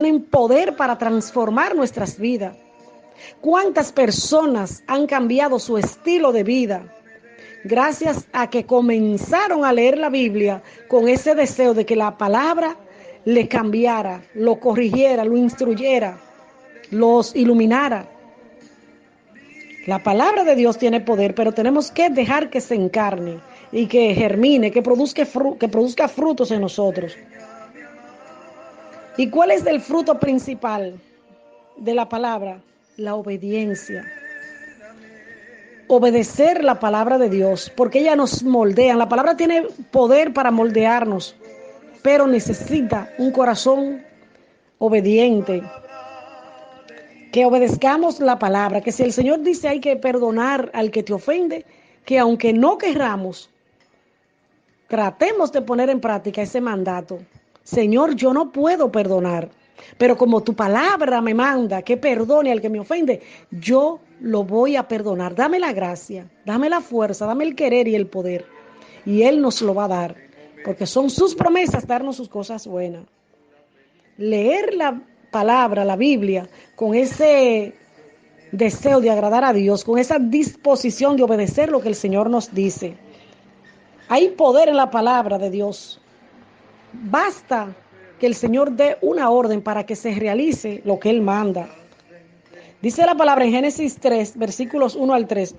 tienen poder para transformar nuestras vidas. ¿Cuántas personas han cambiado su estilo de vida gracias a que comenzaron a leer la Biblia con ese deseo de que la palabra le cambiara, lo corrigiera, lo instruyera, los iluminara? La palabra de Dios tiene poder, pero tenemos que dejar que se encarne y que germine, que produzca frutos en nosotros. ¿Y cuál es el fruto principal de la palabra? La obediencia. Obedecer la palabra de Dios, porque ella nos moldea. La palabra tiene poder para moldearnos, pero necesita un corazón obediente. Que obedezcamos la palabra, que si el Señor dice hay que perdonar al que te ofende, que aunque no querramos, tratemos de poner en práctica ese mandato. Señor, yo no puedo perdonar, pero como tu palabra me manda que perdone al que me ofende, yo lo voy a perdonar. Dame la gracia, dame la fuerza, dame el querer y el poder. Y Él nos lo va a dar, porque son sus promesas darnos sus cosas buenas. Leer la palabra, la Biblia, con ese deseo de agradar a Dios, con esa disposición de obedecer lo que el Señor nos dice. Hay poder en la palabra de Dios. Basta que el Señor dé una orden para que se realice lo que Él manda. Dice la palabra en Génesis 3, versículos 1 al 3,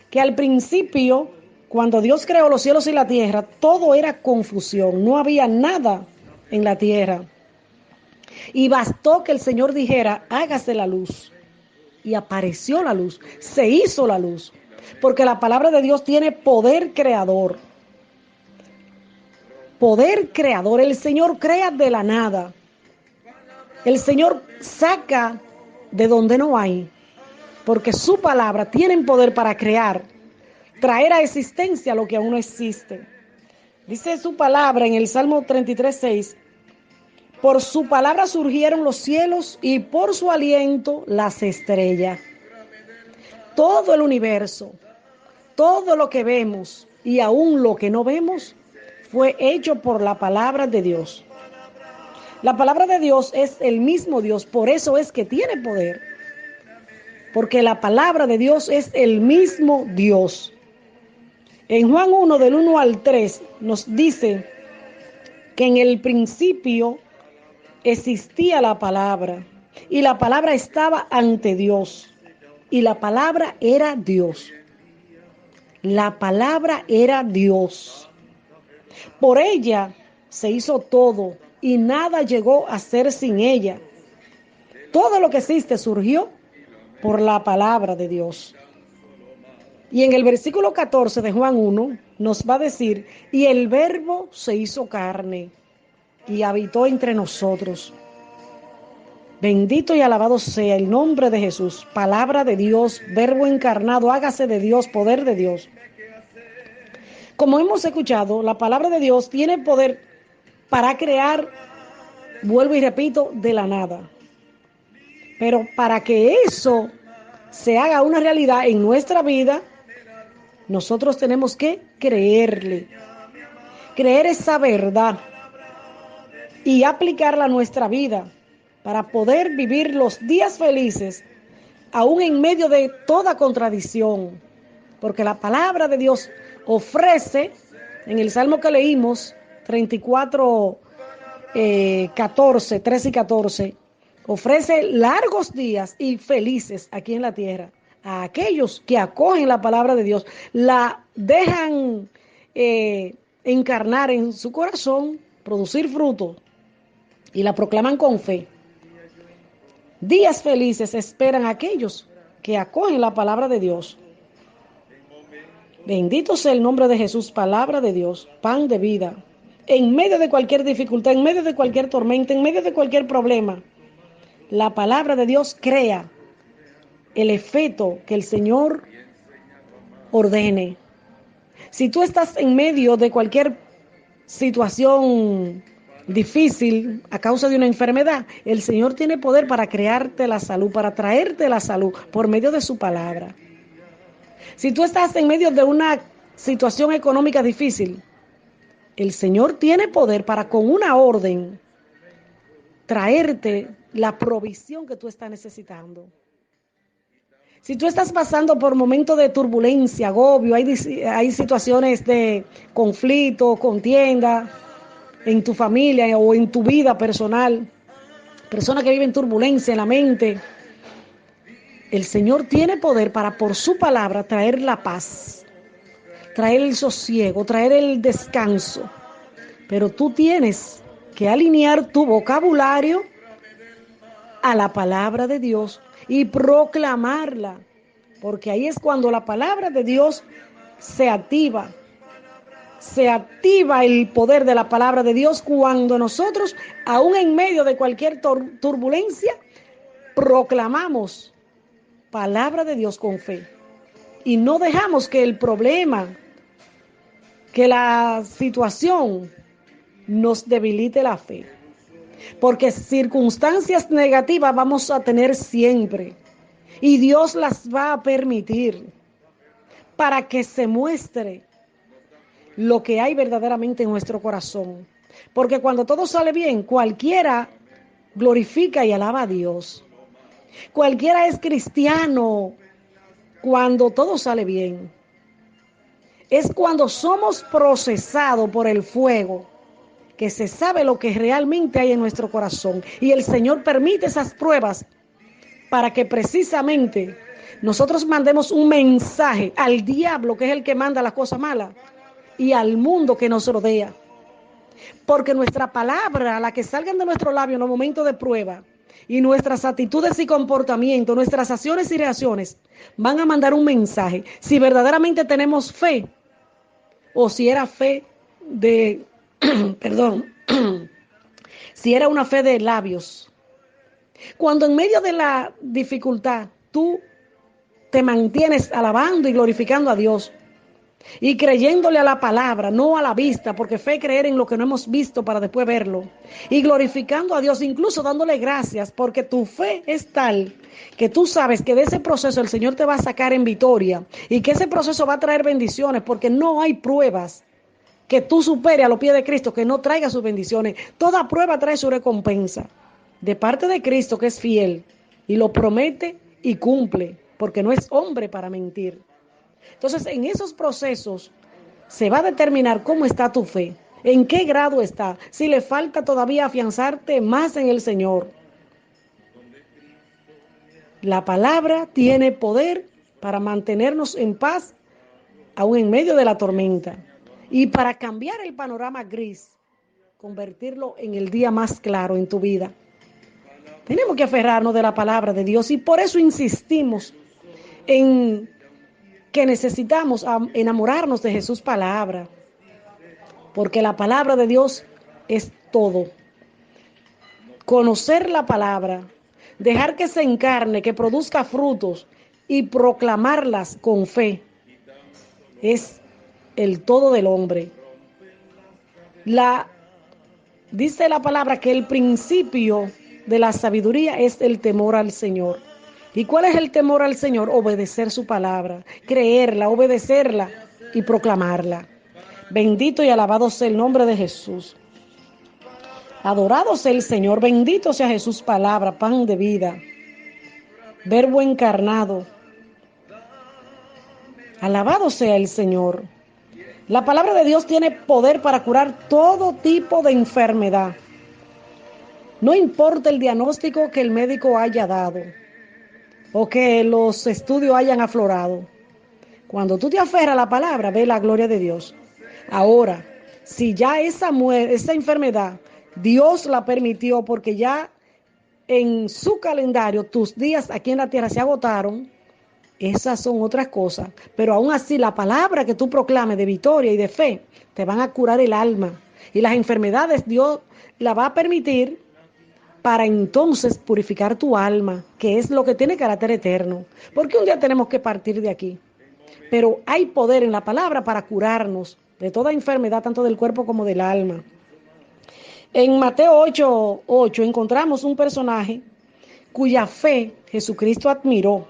que al principio, cuando Dios creó los cielos y la tierra, todo era confusión, no había nada en la tierra. Y bastó que el Señor dijera, hágase la luz. Y apareció la luz, se hizo la luz, porque la palabra de Dios tiene poder creador. Poder creador, el Señor crea de la nada. El Señor saca de donde no hay, porque su palabra tiene poder para crear, traer a existencia lo que aún no existe. Dice su palabra en el Salmo 33:6, por su palabra surgieron los cielos y por su aliento las estrellas. Todo el universo, todo lo que vemos y aún lo que no vemos, fue hecho por la palabra de Dios. La palabra de Dios es el mismo Dios, por eso es que tiene poder. Porque la palabra de Dios es el mismo Dios. En Juan 1, del 1 al 3, nos dice que en el principio existía la palabra, y la palabra estaba ante Dios, y la palabra era Dios. La palabra era Dios. Por ella se hizo todo, y nada llegó a ser sin ella. Todo lo que existe surgió por la palabra de Dios. Y en el versículo 14 de Juan 1 nos va a decir, y el verbo se hizo carne y habitó entre nosotros. Bendito y alabado sea el nombre de Jesús, palabra de Dios, verbo encarnado, hágase de Dios, poder de Dios. Como hemos escuchado, la palabra de Dios tiene poder para crear, vuelvo y repito, de la nada. Pero para que eso se haga una realidad en nuestra vida, nosotros tenemos que creerle, creer esa verdad y aplicarla a nuestra vida para poder vivir los días felices, aún en medio de toda contradicción. Porque la palabra de Dios ofrece, en el Salmo que leímos, 34, 14, 13 y 14, ofrece largos días y felices aquí en la tierra a aquellos que acogen la palabra de Dios, la dejan encarnar en su corazón, producir fruto y la proclaman con fe. Días felices esperan a aquellos que acogen la palabra de Dios. Bendito sea el nombre de Jesús, palabra de Dios, pan de vida. En medio de cualquier dificultad, en medio de cualquier tormenta, en medio de cualquier problema, la palabra de Dios crea el efecto que el Señor ordene. Si tú estás en medio de cualquier situación difícil a causa de una enfermedad, el Señor tiene poder para crearte la salud, para traerte la salud por medio de su palabra. Si tú estás en medio de una situación económica difícil, el Señor tiene poder para con una orden traerte la provisión que tú estás necesitando. Si tú estás pasando por momentos de turbulencia, agobio, hay situaciones de conflicto, contienda en tu familia o en tu vida personal, personas que viven turbulencia en la mente, el Señor tiene poder para por su palabra traer la paz, traer el sosiego, traer el descanso. Pero tú tienes que alinear tu vocabulario a la palabra de Dios y proclamarla, porque ahí es cuando la palabra de Dios se activa el poder de la palabra de Dios cuando nosotros, aún en medio de cualquier turbulencia, proclamamos palabra de Dios con fe y no dejamos que el problema, que la situación nos debilite la fe. Porque circunstancias negativas vamos a tener siempre y Dios las va a permitir para que se muestre lo que hay verdaderamente en nuestro corazón. Porque cuando todo sale bien, cualquiera glorifica y alaba a Dios. Cualquiera es cristiano cuando todo sale bien. Es cuando somos procesados por el fuego que se sabe lo que realmente hay en nuestro corazón. Y el Señor permite esas pruebas para que precisamente nosotros mandemos un mensaje al diablo, que es el que manda las cosas malas, y al mundo que nos rodea. Porque nuestra palabra, la que salgan de nuestro labio en los momentos de prueba, y nuestras actitudes y comportamientos, nuestras acciones y reacciones, van a mandar un mensaje. Si verdaderamente tenemos fe, o si era fe de, perdón, si era una fe de labios. Cuando en medio de la dificultad tú te mantienes alabando y glorificando a Dios y creyéndole a la palabra, no a la vista, porque fe es creer en lo que no hemos visto para después verlo, y glorificando a Dios, incluso dándole gracias, porque tu fe es tal que tú sabes que de ese proceso el Señor te va a sacar en victoria y que ese proceso va a traer bendiciones, porque no hay pruebas que tú superes a los pies de Cristo que no traiga sus bendiciones. Toda prueba trae su recompensa de parte de Cristo, que es fiel y lo promete y cumple, porque no es hombre para mentir. Entonces, en esos procesos se va a determinar cómo está tu fe, en qué grado está, si le falta todavía afianzarte más en el Señor. La palabra tiene poder para mantenernos en paz, aún en medio de la tormenta, y para cambiar el panorama gris, convertirlo en el día más claro en tu vida. Tenemos que aferrarnos de la palabra de Dios y por eso insistimos en que necesitamos enamorarnos de Jesús palabra, porque la palabra de Dios es todo. Conocer la palabra, dejar que se encarne, que produzca frutos y proclamarlas con fe, es el todo del hombre. Dice la palabra que el principio de la sabiduría es el temor al Señor. ¿Y cuál es el temor al Señor? Obedecer su palabra, creerla, obedecerla y proclamarla. Bendito y alabado sea el nombre de Jesús. Adorado sea el Señor, bendito sea Jesús palabra, pan de vida, verbo encarnado. Alabado sea el Señor. La palabra de Dios tiene poder para curar todo tipo de enfermedad. No importa el diagnóstico que el médico haya dado o que los estudios hayan aflorado. Cuando tú te aferras a la palabra, ve la gloria de Dios. Ahora, si ya esa enfermedad Dios la permitió porque ya en su calendario tus días aquí en la tierra se agotaron, esas son otras cosas. Pero aún así la palabra que tú proclames de victoria y de fe te van a curar el alma. Y las enfermedades Dios la va a permitir para entonces purificar tu alma, que es lo que tiene carácter eterno. Porque un día tenemos que partir de aquí. Pero hay poder en la palabra para curarnos de toda enfermedad, tanto del cuerpo como del alma. En Mateo 8:8 encontramos un personaje cuya fe Jesucristo admiró,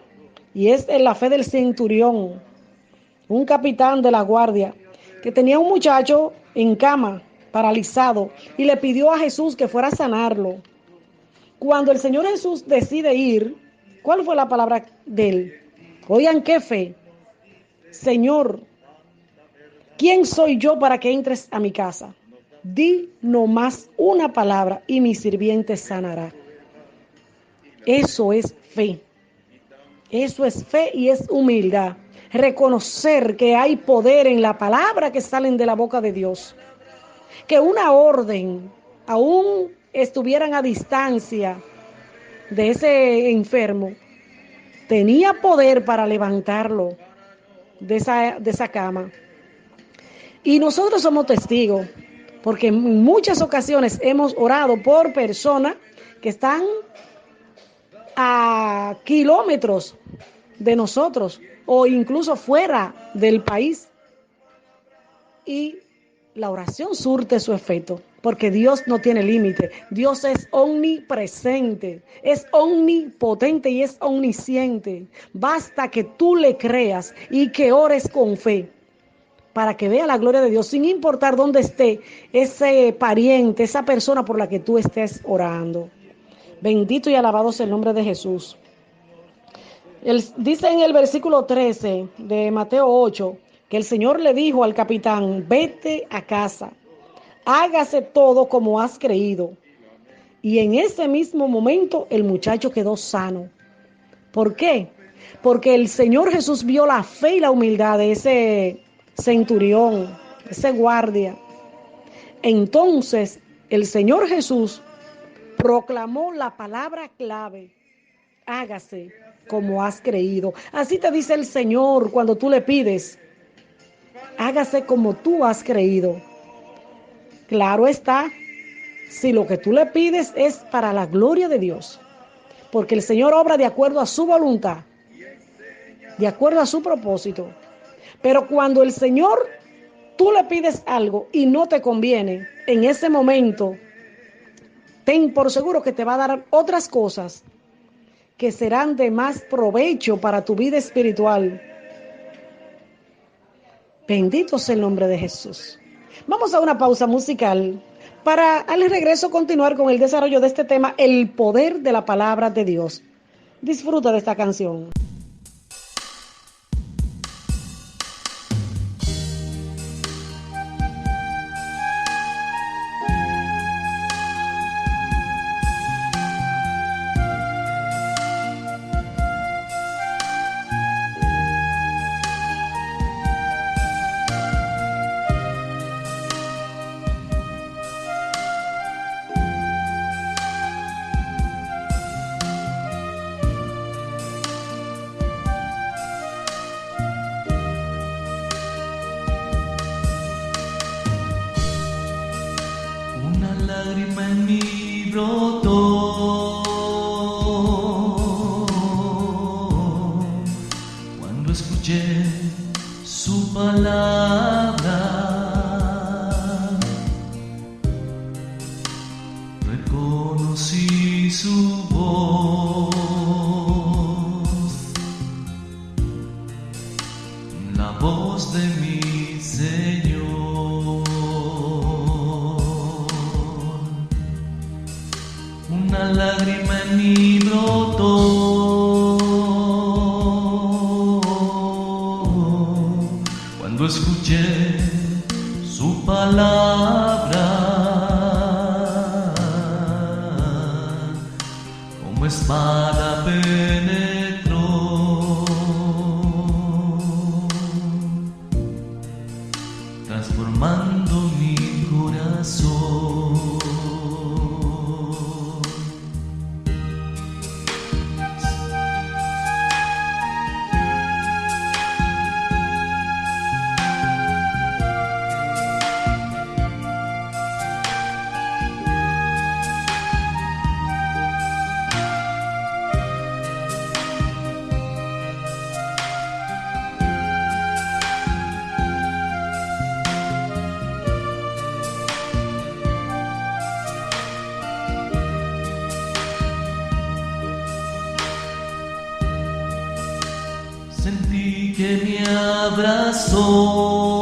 y es la fe del centurión, un capitán de la guardia, que tenía un muchacho en cama, paralizado, y le pidió a Jesús que fuera a sanarlo. Cuando el Señor Jesús decide ir, ¿cuál fue la palabra de él? Oigan, qué fe. Señor, ¿quién soy yo para que entres a mi casa? Di nomás una palabra y mi sirviente sanará. Eso es fe. Eso es fe y es humildad. Reconocer que hay poder en la palabra que salen de la boca de Dios. Que una orden, aún estuvieran a distancia de ese enfermo, tenía poder para levantarlo de esa cama. Y nosotros somos testigos, porque en muchas ocasiones hemos orado por personas que están a kilómetros de nosotros o incluso fuera del país. Y la oración surte su efecto, porque Dios no tiene límite. Dios es omnipresente, es omnipotente y es omnisciente. Basta que tú le creas y que ores con fe para que vea la gloria de Dios, sin importar dónde esté ese pariente, esa persona por la que tú estés orando. Bendito y alabado sea el nombre de Jesús. Dice en el versículo 13 de Mateo 8, que el Señor le dijo al capitán: vete a casa, hágase todo como has creído. Y en ese mismo momento el muchacho quedó sano. ¿Por qué? Porque el Señor Jesús vio la fe y la humildad de ese centurión, ese guardia. Entonces el Señor Jesús proclamó la palabra clave: hágase como has creído. Así te dice el Señor cuando tú le pides: hágase como tú has creído. Claro está, si lo que tú le pides es para la gloria de Dios, porque el Señor obra de acuerdo a su voluntad, de acuerdo a su propósito. Pero cuando el Señor, tú le pides algo y no te conviene, en ese momento, ten por seguro que te va a dar otras cosas que serán de más provecho para tu vida espiritual. Bendito sea el nombre de Jesús. Vamos a una pausa musical para al regreso continuar con el desarrollo de este tema, el poder de la palabra de Dios. Disfruta de esta canción. Lágrima en mí brotó cuando escuché su palabra. Reconocí su voz, la voz de mi Señor. Una lágrima en mí brotó cuando escuché su palabra, como espada penetró, transformando mi corazón. Sentí que me abrazó